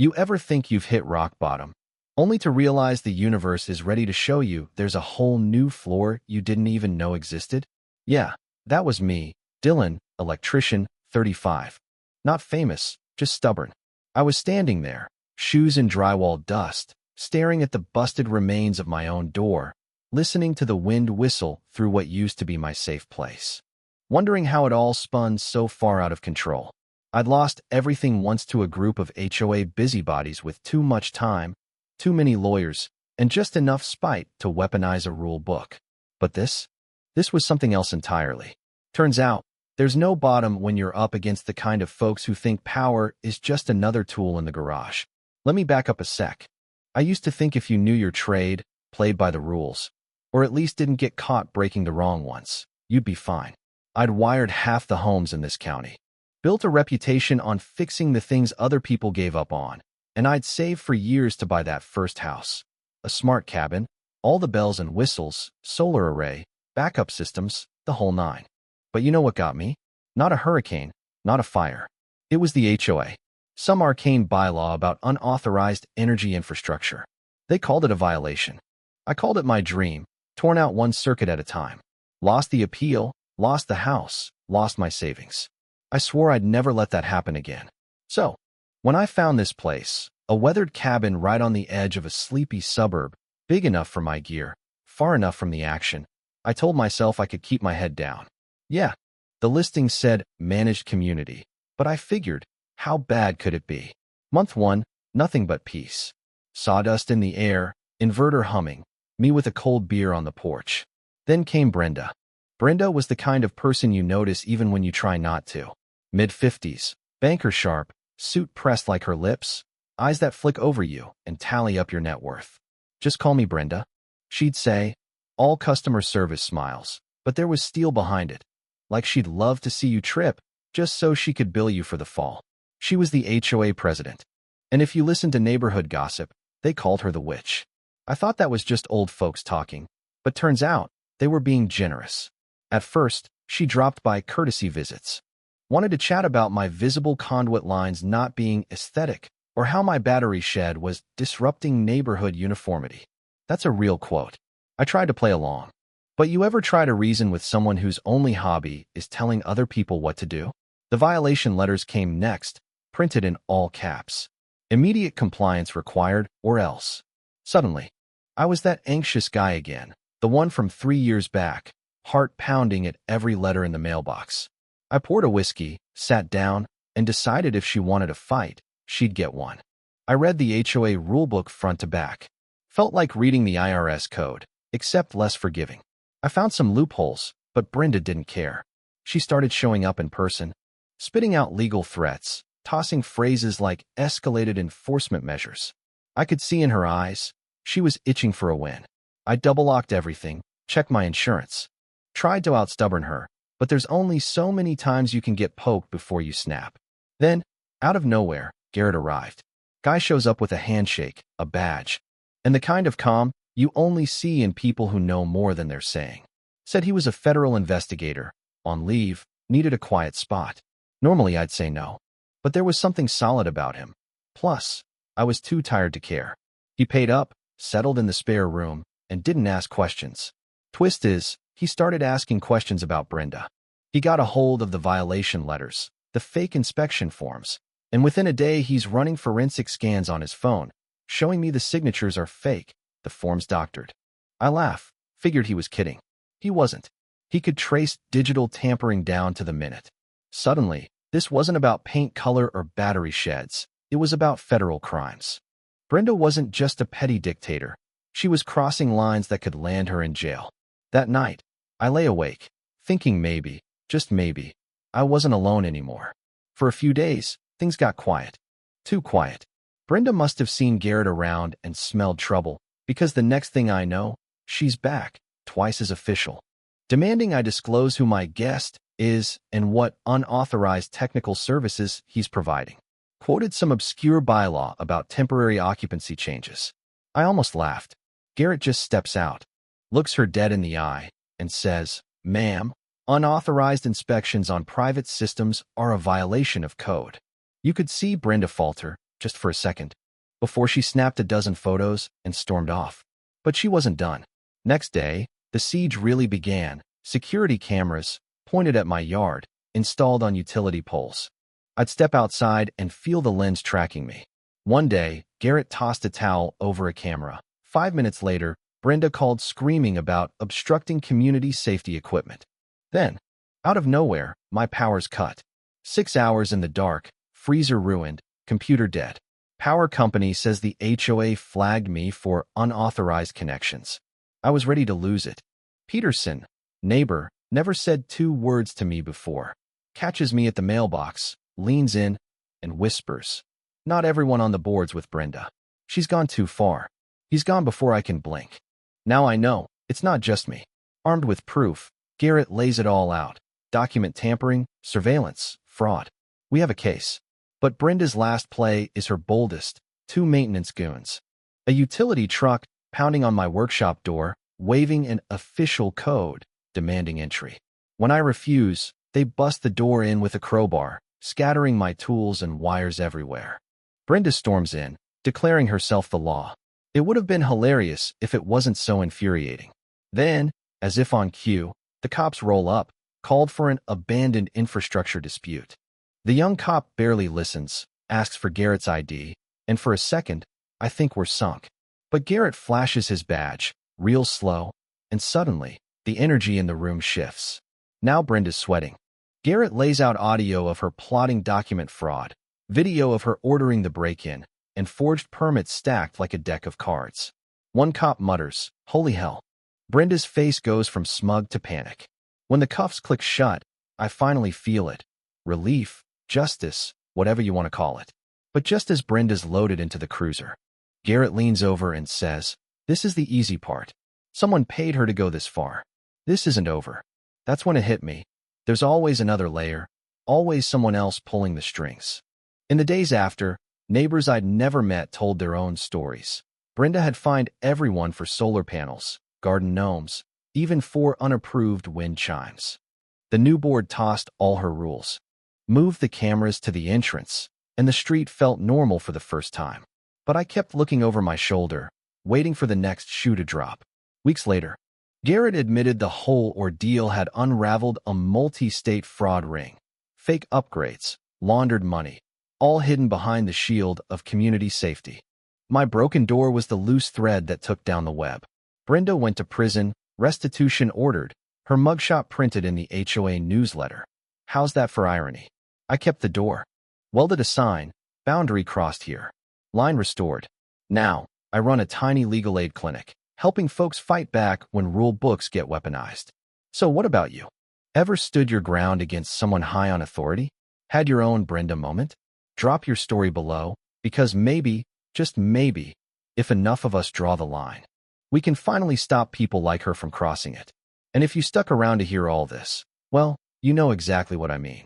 You ever think you've hit rock bottom, only to realize the universe is ready to show you there's a whole new floor you didn't even know existed? Yeah, that was me, Dylan, electrician, 35. Not famous, just stubborn. I was standing there, shoes in drywall dust, staring at the busted remains of my own door, listening to the wind whistle through what used to be my safe place, wondering how it all spun so far out of control. I'd lost everything once to a group of HOA busybodies with too much time, too many lawyers, and just enough spite to weaponize a rule book. But this was something else entirely. Turns out, there's no bottom when you're up against the kind of folks who think power is just another tool in the garage. Let me back up a sec. I used to think if you knew your trade, played by the rules, or at least didn't get caught breaking the wrong ones, you'd be fine. I'd wired half the homes in this county, built a reputation on fixing the things other people gave up on, and I'd saved for years to buy that first house. A smart cabin, all the bells and whistles, solar array, backup systems, the whole nine. But you know what got me? Not a hurricane, not a fire. It was the HOA. Some arcane bylaw about unauthorized energy infrastructure. They called it a violation. I called it my dream, torn out one circuit at a time. Lost the appeal, lost the house, lost my savings. I swore I'd never let that happen again. So, when I found this place, a weathered cabin right on the edge of a sleepy suburb, big enough for my gear, far enough from the action, I told myself I could keep my head down. Yeah, the listing said managed community, but I figured, how bad could it be? Month 1, nothing but peace. Sawdust in the air, inverter humming, me with a cold beer on the porch. Then came Brenda. Brenda was the kind of person you notice even when you try not to. Mid-50s, banker sharp, suit pressed like her lips, eyes that flick over you and tally up your net worth. Just call me Brenda, she'd say, all customer service smiles, but there was steel behind it, like she'd love to see you trip, just so she could bill you for the fall. She was the HOA president, and if you listened to neighborhood gossip, they called her the witch. I thought that was just old folks talking, but turns out they were being generous. At first, she dropped by courtesy visits, wanted to chat about my visible conduit lines not being aesthetic, or how my battery shed was disrupting neighborhood uniformity. That's a real quote. I tried to play along. But you ever try to reason with someone whose only hobby is telling other people what to do? The violation letters came next, printed in all caps. Immediate compliance required, or else. Suddenly, I was that anxious guy again, the one from 3 years back, heart pounding at every letter in the mailbox. I poured a whiskey, sat down, and decided if she wanted a fight, she'd get one. I read the HOA rulebook front to back. Felt like reading the IRS code, except less forgiving. I found some loopholes, but Brenda didn't care. She started showing up in person, spitting out legal threats, tossing phrases like escalated enforcement measures. I could see in her eyes, she was itching for a win. I double-locked everything, checked my insurance. Tried to outstubborn her, but there's only so many times you can get poked before you snap. Then, out of nowhere, Garrett arrived. Guy shows up with a handshake, a badge, and the kind of calm you only see in people who know more than they're saying. Said he was a federal investigator, on leave, needed a quiet spot. Normally I'd say no, but there was something solid about him. Plus, I was too tired to care. He paid up, settled in the spare room, and didn't ask questions. Twist is, he started asking questions about Brenda. He got a hold of the violation letters, the fake inspection forms, and within a day he's running forensic scans on his phone, showing me the signatures are fake, the forms doctored. I laugh, figured he was kidding. He wasn't. He could trace digital tampering down to the minute. Suddenly, this wasn't about paint color or battery sheds. It was about federal crimes. Brenda wasn't just a petty dictator. She was crossing lines that could land her in jail. That night, I lay awake, thinking maybe, just maybe, I wasn't alone anymore. For a few days, things got quiet. Too quiet. Brenda must have seen Garrett around and smelled trouble, because the next thing I know, she's back, twice as official, demanding I disclose who my guest is and what unauthorized technical services he's providing. Quoted some obscure bylaw about temporary occupancy changes. I almost laughed. Garrett just steps out, looks her dead in the eye, and says, "Ma'am, unauthorized inspections on private systems are a violation of code." You could see Brenda falter, just for a second, before she snapped a dozen photos and stormed off. But she wasn't done. Next day, the siege really began. Security cameras, pointed at my yard, installed on utility poles. I'd step outside and feel the lens tracking me. One day, Garrett tossed a towel over a camera. 5 minutes later, Brenda called screaming about obstructing community safety equipment. Then, out of nowhere, my power's cut. 6 hours in the dark, freezer ruined, computer dead. Power company says the HOA flagged me for unauthorized connections. I was ready to lose it. Peterson, neighbor, never said 2 words to me before. Catches me at the mailbox, leans in, and whispers, "Not everyone on the board's with Brenda. She's gone too far." He's gone before I can blink. Now I know, it's not just me. Armed with proof, Garrett lays it all out. Document tampering, surveillance, fraud. We have a case. But Brenda's last play is her boldest: 2 maintenance goons. A utility truck pounding on my workshop door, waving an official code, demanding entry. When I refuse, they bust the door in with a crowbar, scattering my tools and wires everywhere. Brenda storms in, declaring herself the law. It would have been hilarious if it wasn't so infuriating. Then, as if on cue, the cops roll up, called for an abandoned infrastructure dispute. The young cop barely listens, asks for Garrett's ID, and for a second, I think we're sunk. But Garrett flashes his badge, real slow, and suddenly, the energy in the room shifts. Now Brenda's sweating. Garrett lays out audio of her plotting document fraud, video of her ordering the break-in, and forged permits stacked like a deck of cards. One cop mutters, "Holy hell." Brenda's face goes from smug to panic. When the cuffs click shut, I finally feel it. Relief, justice, whatever you want to call it. But just as Brenda's loaded into the cruiser, Garrett leans over and says, "This is the easy part. Someone paid her to go this far. This isn't over." That's when it hit me. There's always another layer, always someone else pulling the strings. In the days after, neighbors I'd never met told their own stories. Brenda had fined everyone for solar panels, garden gnomes, even for unapproved wind chimes. The new board tossed all her rules, moved the cameras to the entrance, and the street felt normal for the first time. But I kept looking over my shoulder, waiting for the next shoe to drop. Weeks later, Garrett admitted the whole ordeal had unraveled a multi-state fraud ring. Fake upgrades, laundered money, all hidden behind the shield of community safety. My broken door was the loose thread that took down the web. Brenda went to prison, restitution ordered, her mugshot printed in the HOA newsletter. How's that for irony? I kept the door. Welded a sign, "Boundary crossed here." Line restored. Now, I run a tiny legal aid clinic, helping folks fight back when rule books get weaponized. So what about you? Ever stood your ground against someone high on authority? Had your own Brenda moment? Drop your story below, because maybe, just maybe, if enough of us draw the line, we can finally stop people like her from crossing it. And if you stuck around to hear all this, well, you know exactly what I mean.